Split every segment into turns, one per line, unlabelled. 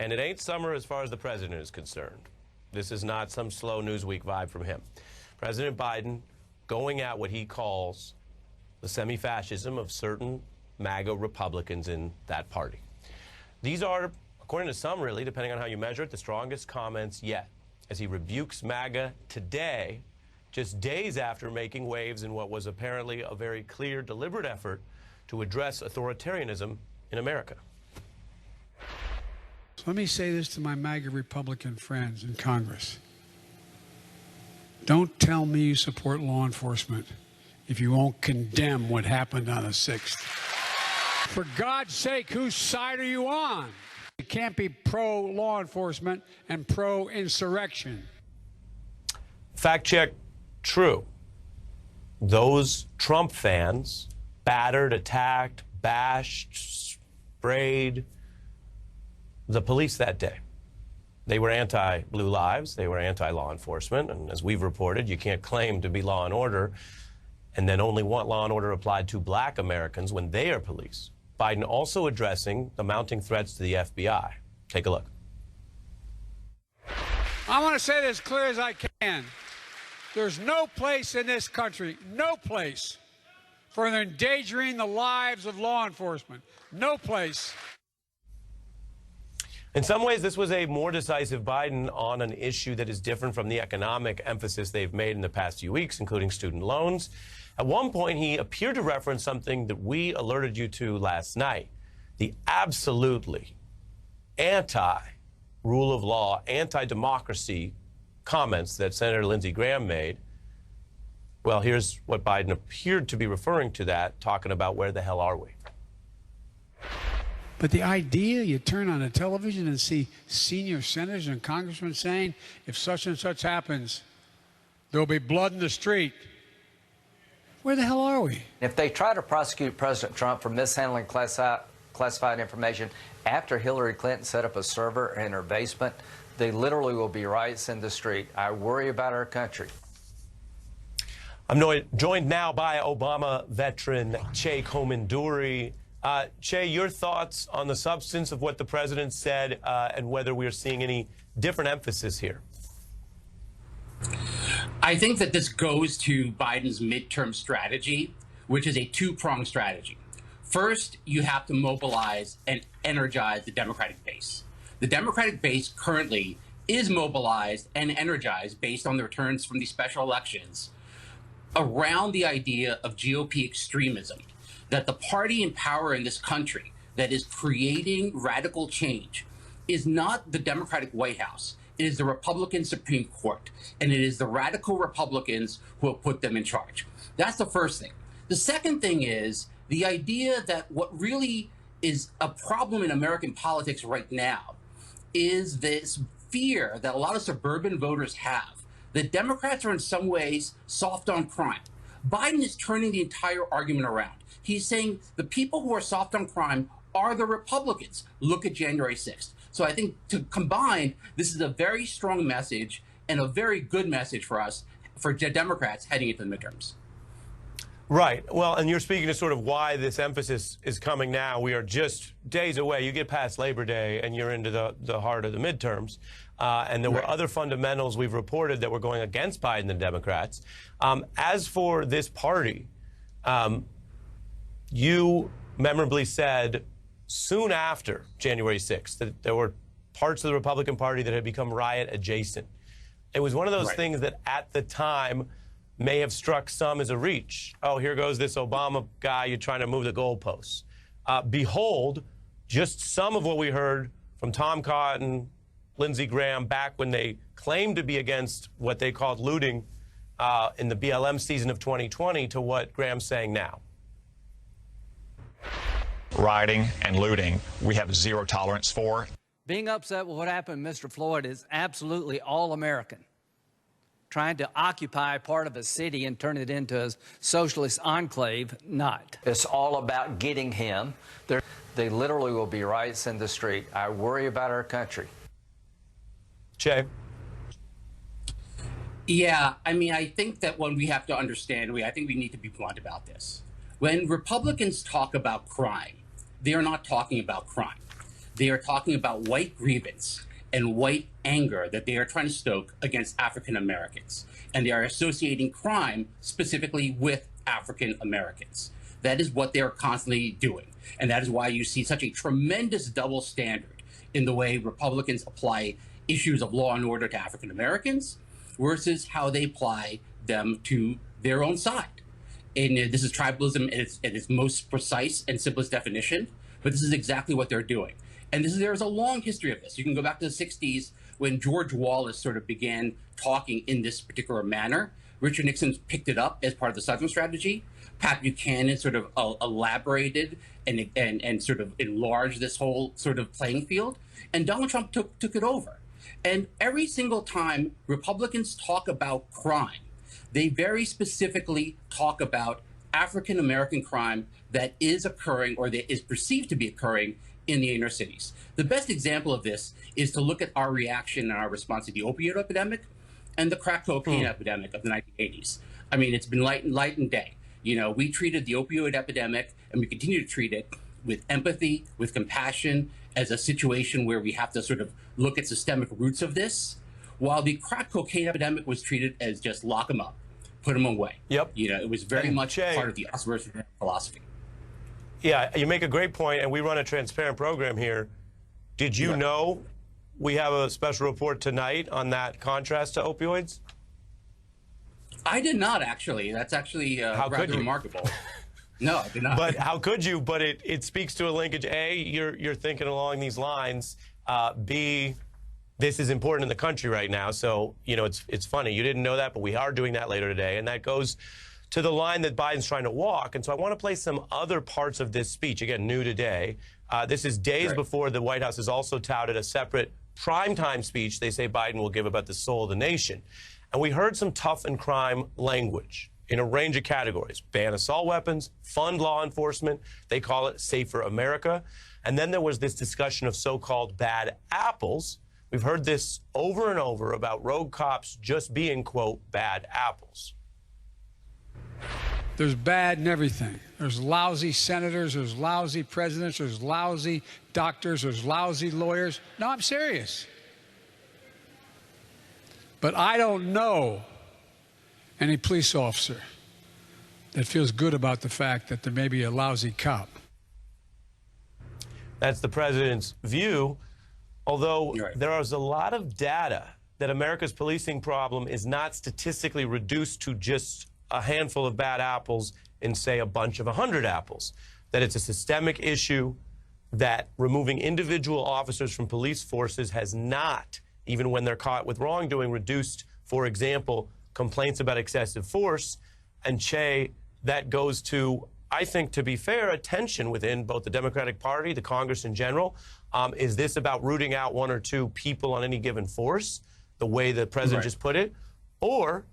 And it ain't summer as far as the president is concerned. This is not some slow Newsweek vibe from him. President Biden going at what he calls the semi-fascism of certain MAGA Republicans in that party. These are, according to some really, depending on how you measure it, the strongest comments yet, as he rebukes MAGA today, just days after making waves in what was apparently a very clear, deliberate effort to address authoritarianism in America.
So let me say this to my MAGA Republican friends in Congress. Don't tell me you support law enforcement if you won't condemn what happened on the 6th. For God's sake, whose side are you on? You can't be pro-law enforcement and pro-insurrection.
Fact check, true. Those Trump fans battered, attacked, bashed, sprayed the police that day. They were anti-Blue Lives. They were anti-law enforcement. And as we've reported, you can't claim to be law and order and then only want law and order applied to black Americans when they are police. Biden also addressing the mounting threats to the FBI. Take a look.
I want to say this as clear as I can. There's no place in this country, no place, for endangering the lives of law enforcement. No place.
In some ways, this was a more decisive Biden on an issue that is different from the economic emphasis they've made in the past few weeks, including student loans. At one point, he appeared to reference something that we alerted you to last night, the absolutely anti-rule of law, anti-democracy comments that Senator Lindsey Graham made. Well, here's what Biden appeared to be referring to that, talking about where the hell are we?
But the idea, you turn on the television and see senior senators and congressmen saying, if such and such happens, there'll be blood in the street. Where the hell are we?
If they try to prosecute President Trump for mishandling classified information after Hillary Clinton set up a server in her basement, they literally will be riots in the street. I worry about our country.
I'm joined now by Obama veteran Che Kominduri. Che, your thoughts on the substance of what the president said and whether we're seeing any different emphasis here?
I think that this goes to Biden's midterm strategy, which is a two-pronged strategy. First, you have to mobilize and energize the Democratic base. The Democratic base currently is mobilized and energized based on the returns from the special elections around the idea of GOP extremism, that the party in power in this country that is creating radical change is not the Democratic White House. It is the Republican Supreme Court, and it is the radical Republicans who have put them in charge. That's the first thing. The second thing is the idea that what really is a problem in American politics right now is this fear that a lot of suburban voters have that Democrats are in some ways soft on crime. Biden is turning the entire argument around. He's saying the people who are soft on crime are the Republicans. Look at January 6th. So I think to combine, this is a very strong message and a very good message for us, for Democrats heading into the midterms.
Right. Well, and you're speaking to sort of why this emphasis is coming now. We are just days away. You get past Labor Day and you're into the heart of the midterms. And there were other fundamentals we've reported that were going against Biden and the Democrats. As for this party, you memorably said soon after January 6th that there were parts of the Republican Party that had become riot adjacent. It was one of those things that at the time may have struck some as a reach. Oh, here goes this Obama guy, you're trying to move the goalposts. Behold, just some of what we heard from Tom Cotton, Lindsey Graham, back when they claimed to be against what they called looting in the BLM season of 2020 to what Graham's saying now.
Rioting and looting, we have zero tolerance for.
Being upset with what happened to Mr. Floyd is absolutely all-American. Trying to occupy part of a city and turn it into a socialist enclave, not.
It's all about getting him. They literally will be riots in the street. I worry about our country.
Che?
Yeah, I mean, I think that when we have to understand, I think we need to be blunt about this. When Republicans talk about crime, they are not talking about crime. They are talking about white grievance and white anger that they are trying to stoke against African Americans. And they are associating crime specifically with African Americans. That is what they are constantly doing. And that is why you see such a tremendous double standard in the way Republicans apply issues of law and order to African Americans versus how they apply them to their own side. And this is tribalism in its most precise and simplest definition, but this is exactly what they're doing. And there's a long history of this. You can go back to the 60s when George Wallace sort of began talking in this particular manner. Richard Nixon picked it up as part of the Southern strategy. Pat Buchanan sort of elaborated and sort of enlarged this whole sort of playing field. And Donald Trump took it over. And every single time Republicans talk about crime, they very specifically talk about African American crime that is occurring or that is perceived to be occurring in the inner cities. The best example of this is to look at our reaction and our response to the opioid epidemic and the crack cocaine epidemic of the 1980s. I mean, it's been light and day. You know, we treated the opioid epidemic, and we continue to treat it with empathy, with compassion, as a situation where we have to sort of look at systemic roots of this, while the crack cocaine epidemic was treated as just lock them up, put them away.
Yep.
You know, it was very much part of the us versus them philosophy.
Yeah, you make a great point, and we run a transparent program here. Did you know we have a special report tonight on that contrast to opioids?
I did not, actually. That's actually rather remarkable. No, I did not.
But how could you? But it speaks to a linkage. A, you're thinking along these lines. B, this is important in the country right now. So, you know, it's funny. You didn't know that, but we are doing that later today. And that goes to the line that Biden's trying to walk. And so I want to play some other parts of this speech, again, new today. This is days before the White House has also touted a separate primetime speech they say Biden will give about the soul of the nation. And we heard some tough and crime language in a range of categories. Ban assault weapons, fund law enforcement. They call it Safer America. And then there was this discussion of so-called bad apples. We've heard this over and over about rogue cops just being, quote, bad apples.
There's bad in everything. There's lousy senators, there's lousy presidents, there's lousy doctors, there's lousy lawyers. No, I'm serious. But I don't know any police officer that feels good about the fact that there may be a lousy cop.
That's the president's view, although there is a lot of data that America's policing problem is not statistically reduced to just a handful of bad apples in, say, a bunch of 100 apples, that it's a systemic issue, that removing individual officers from police forces has not, even when they're caught with wrongdoing, reduced, for example, complaints about excessive force. And Che, that goes to, I think, to be fair, a tension within both the Democratic Party, the Congress in general. Is this about rooting out one or two people on any given force, the way the president just put it? Or,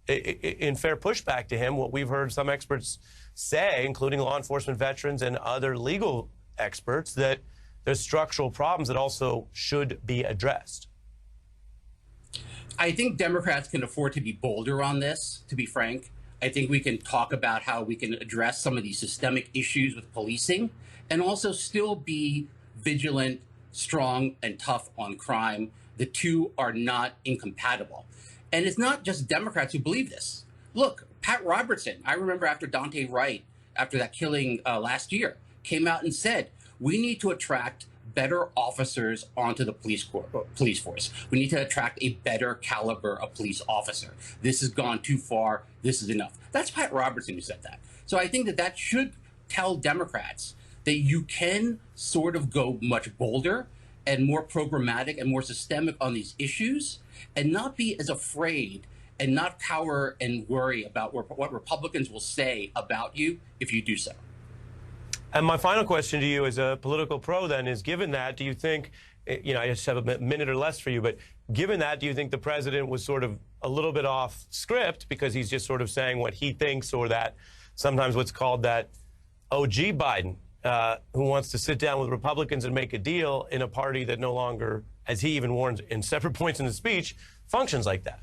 in fair pushback to him, what we've heard some experts say, including law enforcement veterans and other legal experts, that there's structural problems that also should be addressed.
I think Democrats can afford to be bolder on this, to be frank. I think we can talk about how we can address some of these systemic issues with policing and also still be vigilant, strong, and tough on crime. The two are not incompatible. And it's not just Democrats who believe this. Look, Pat Robertson, I remember after Daunte Wright, after that killing last year, came out and said, we need to attract better officers onto the police force. We need to attract a better caliber of police officer. This has gone too far. This is enough. That's Pat Robertson who said that. So I think that should tell Democrats that you can sort of go much bolder and more programmatic and more systemic on these issues and not be as afraid and not cower and worry about what Republicans will say about you if you do so.
And my final question to you as a political pro then is, given that, do you think, you know, I just have a minute or less for you, but given that, do you think the president was sort of a little bit off script because he's just sort of saying what he thinks, or that sometimes what's called that OG Biden, who wants to sit down with Republicans and make a deal in a party that no longer, as he even warns in separate points in the speech, functions like that?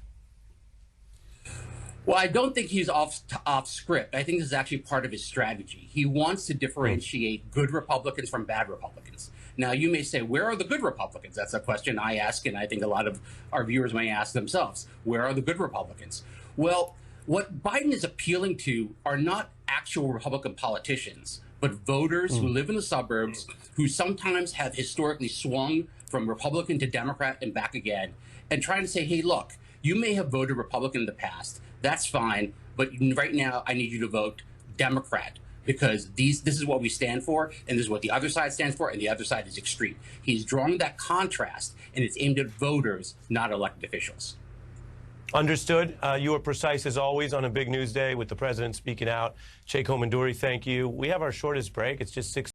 Well, I don't think he's off script. I think this is actually part of his strategy. He wants to differentiate good Republicans from bad Republicans. Now, you may say, where are the good Republicans? That's a question I ask, and I think a lot of our viewers may ask themselves. Where are the good Republicans? Well, what Biden is appealing to are not actual Republican politicians, but voters who live in the suburbs, who sometimes have historically swung from Republican to Democrat and back again, and trying to say, hey, look, you may have voted Republican in the past. That's fine. But right now, I need you to vote Democrat, because this is what we stand for, and this is what the other side stands for, and the other side is extreme. He's drawing that contrast, and it's aimed at voters, not elected officials.
Understood. You were precise as always on a big news day with the president speaking out. Sheikh Homanduri, thank you. We have our shortest break. It's just 6.